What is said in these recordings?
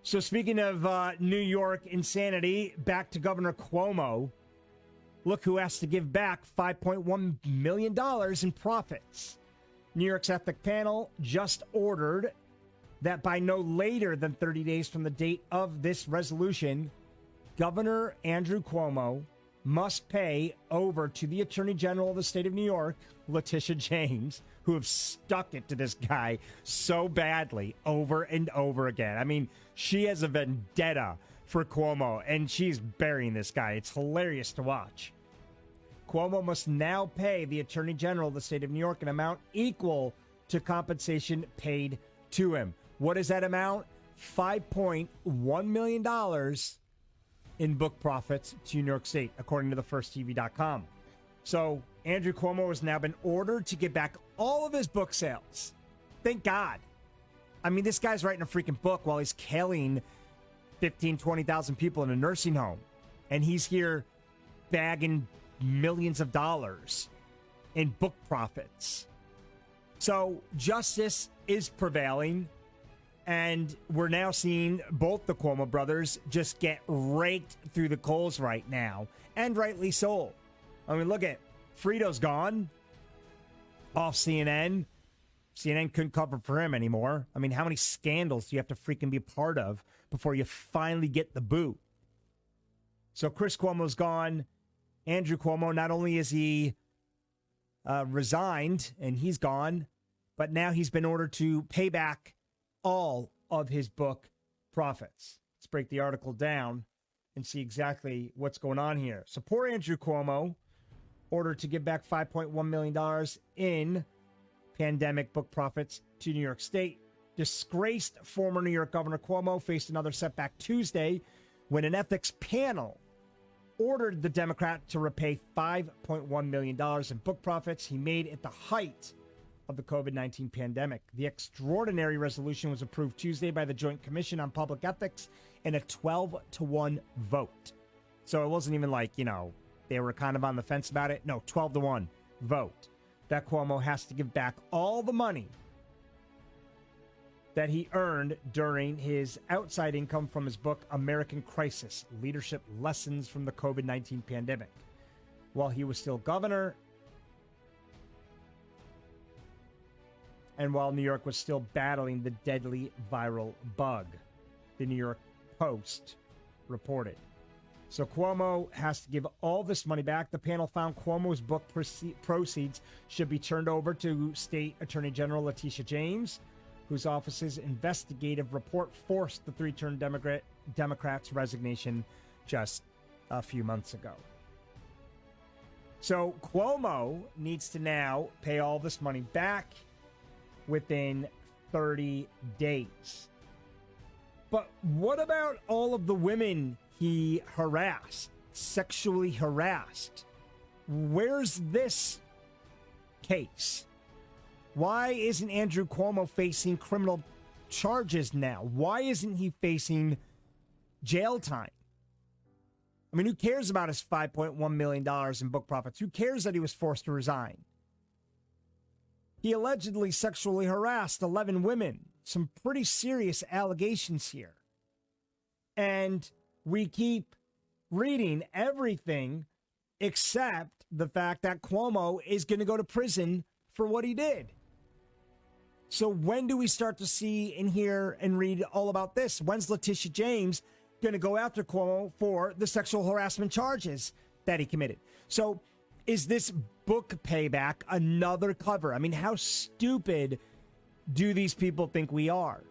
So speaking of New York insanity, back to Governor Cuomo. Look who has to give back $5.1 million in profits. New York's ethics panel just ordered that by no later than 30 days from the date of this resolution, Governor Andrew Cuomo must pay over to the Attorney General of the state of New York, Letitia James, who have stuck it to this guy so badly over and over again. I mean, she has a vendetta for Cuomo, and she's burying this guy. It's hilarious to watch. Cuomo must now pay the Attorney General of the state of New York an amount equal to compensation paid to him. What is that amount? $5.1 million in book profits to New York State, according to thefirsttv.com. So Andrew Cuomo has now been ordered to get back all of his book sales. Thank God. I mean, this guy's writing a freaking book while he's killing 15, 20,000 people in a nursing home. And he's here bagging millions of dollars in book profits. So justice is prevailing. And we're now seeing both the Cuomo brothers just get raked through the coals right now. And rightly so. I mean, look at Frito's gone off CNN. CNN couldn't cover for him anymore. I mean, how many scandals do you have to freaking be a part of before you finally get the boot? So Chris Cuomo's gone. Andrew Cuomo, not only is he resigned and he's gone, but now he's been ordered to pay back all of his book profits. Let's break the article down and see exactly what's going on here. So poor Andrew Cuomo, ordered to give back $5.1 million in pandemic book profits to New York State. Disgraced former New York Governor Cuomo faced another setback Tuesday when an ethics panel ordered the Democrat to repay $5.1 million in book profits he made at the height of the COVID-19 pandemic. The extraordinary resolution was approved Tuesday by the Joint Commission on Public Ethics in a 12-1 vote. So it wasn't even like, they were kind of on the fence about it. No, 12-1 vote that Cuomo has to give back all the money that he earned during his outside income from his book, American Crisis: Leadership Lessons from the COVID-19 Pandemic. While he was still governor, and while New York was still battling the deadly viral bug, the New York Post reported. So Cuomo has to give all this money back. The panel found Cuomo's book proceeds should be turned over to State Attorney General Letitia James, whose office's investigative report forced the three-term Democrats' resignation just a few months ago. So Cuomo needs to now pay all this money back within 30 days. But what about all of the women he harassed, sexually harassed? Where's this case? Why isn't Andrew Cuomo facing criminal charges now? Why isn't he facing jail time? I mean, who cares about his $5.1 million in book profits? Who cares that he was forced to resign? He allegedly sexually harassed 11 women. Some pretty serious allegations here. And we keep reading everything except the fact that Cuomo is going to go to prison for what he did. So when do we start to see and hear and read all about this? When's Letitia James going to go after Cuomo for the sexual harassment charges that he committed? So is this book payback another cover? I mean, how stupid do these people think we are?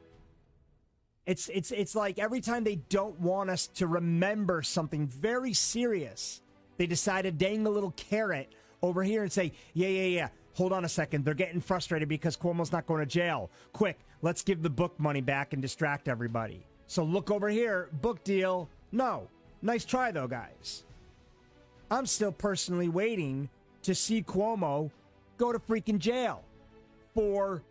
It's like every time they don't want us to remember something very serious, they decide to dang a little carrot over here and say, yeah. Hold on a second. They're getting frustrated because Cuomo's not going to jail. Quick, let's give the book money back and distract everybody. So look over here, book deal. No. Nice try, though, guys. I'm still personally waiting to see Cuomo go to freaking jail for,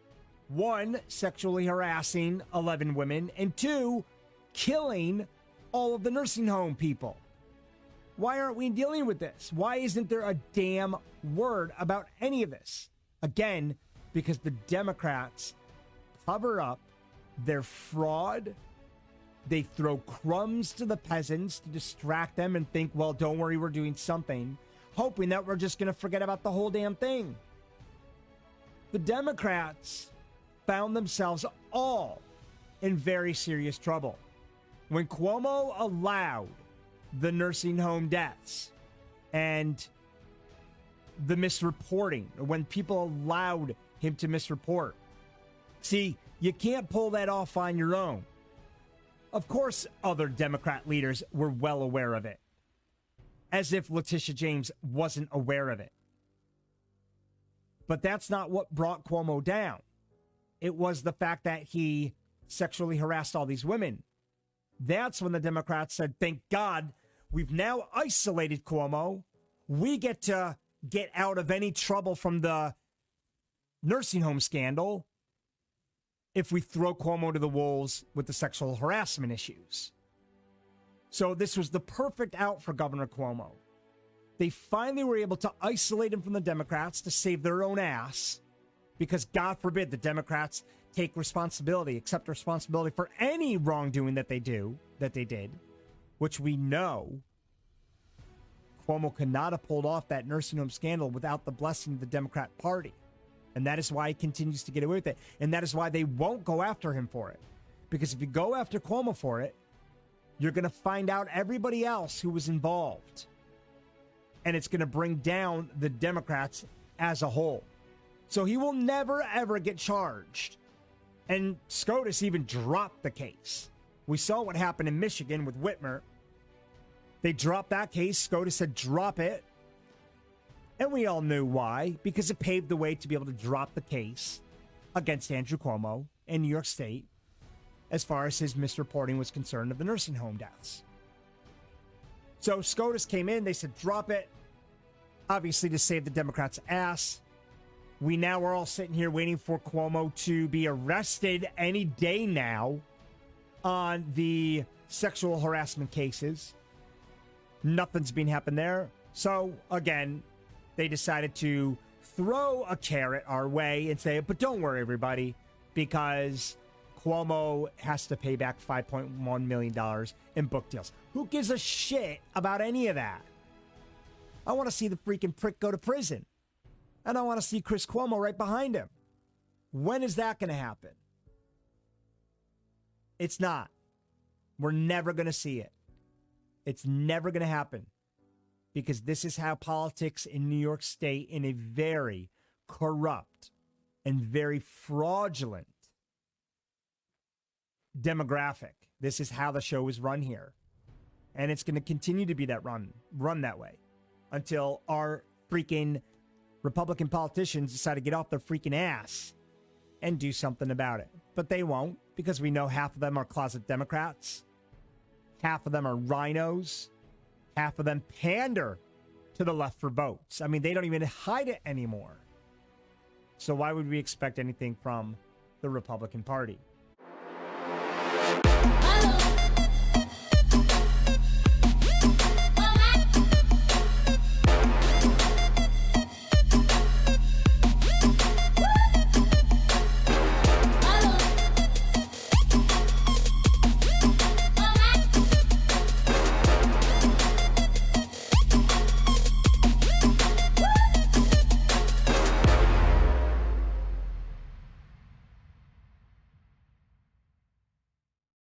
one, sexually harassing 11 women, and two, killing all of the nursing home people. Why aren't we dealing with this? Why isn't there a damn word about any of this? Again, because the Democrats cover up their fraud They throw crumbs to the peasants to distract them and think, well, don't worry, we're doing something, hoping that we're just going to forget about the whole damn thing. The Democrats found themselves all in very serious trouble. When Cuomo allowed the nursing home deaths and the misreporting, when people allowed him to misreport, see, you can't pull that off on your own. Of course, other Democrat leaders were well aware of it, as if Letitia James wasn't aware of it. But that's not what brought Cuomo down. It was the fact that he sexually harassed all these women. That's when the Democrats said, thank God, we've now isolated Cuomo. We get to get out of any trouble from the nursing home scandal if we throw Cuomo to the wolves with the sexual harassment issues. So this was the perfect out for Governor Cuomo. They finally were able to isolate him from the Democrats to save their own ass, because God forbid the Democrats take responsibility, accept responsibility for any wrongdoing that they did, which we know Cuomo could not have pulled off that nursing home scandal without the blessing of the Democrat Party. And that is why he continues to get away with it. And that is why they won't go after him for it. Because if you go after Cuomo for it, you're going to find out everybody else who was involved. And it's going to bring down the Democrats as a whole. So he will never, ever get charged. And SCOTUS even dropped the case. We saw what happened in Michigan with Whitmer. They dropped that case. SCOTUS said, drop it. And we all knew why, because it paved the way to be able to drop the case against Andrew Cuomo in New York State as far as his misreporting was concerned of the nursing home deaths. So SCOTUS came in, they said, drop it, obviously to save the Democrats' ass. We now are all sitting here waiting for Cuomo to be arrested any day now on the sexual harassment cases. Nothing's been happening there. So, again, they decided to throw a carrot our way and say, but don't worry, everybody, because Cuomo has to pay back $5.1 million in book deals. Who gives a shit about any of that? I want to see the freaking prick go to prison. And I want to see Chris Cuomo right behind him. When is that going to happen? It's not. We're never going to see it. It's never going to happen. Because this is how politics in New York State, in a very corrupt and very fraudulent demographic, this is how the show is run here. And it's going to continue to be that run that way until our freaking Republican politicians decide to get off their freaking ass and do something about it. But they won't, because we know half of them are closet Democrats. Half of them are rhinos. Half of them pander to the left for votes. I mean, they don't even hide it anymore. So why would we expect anything from the Republican Party?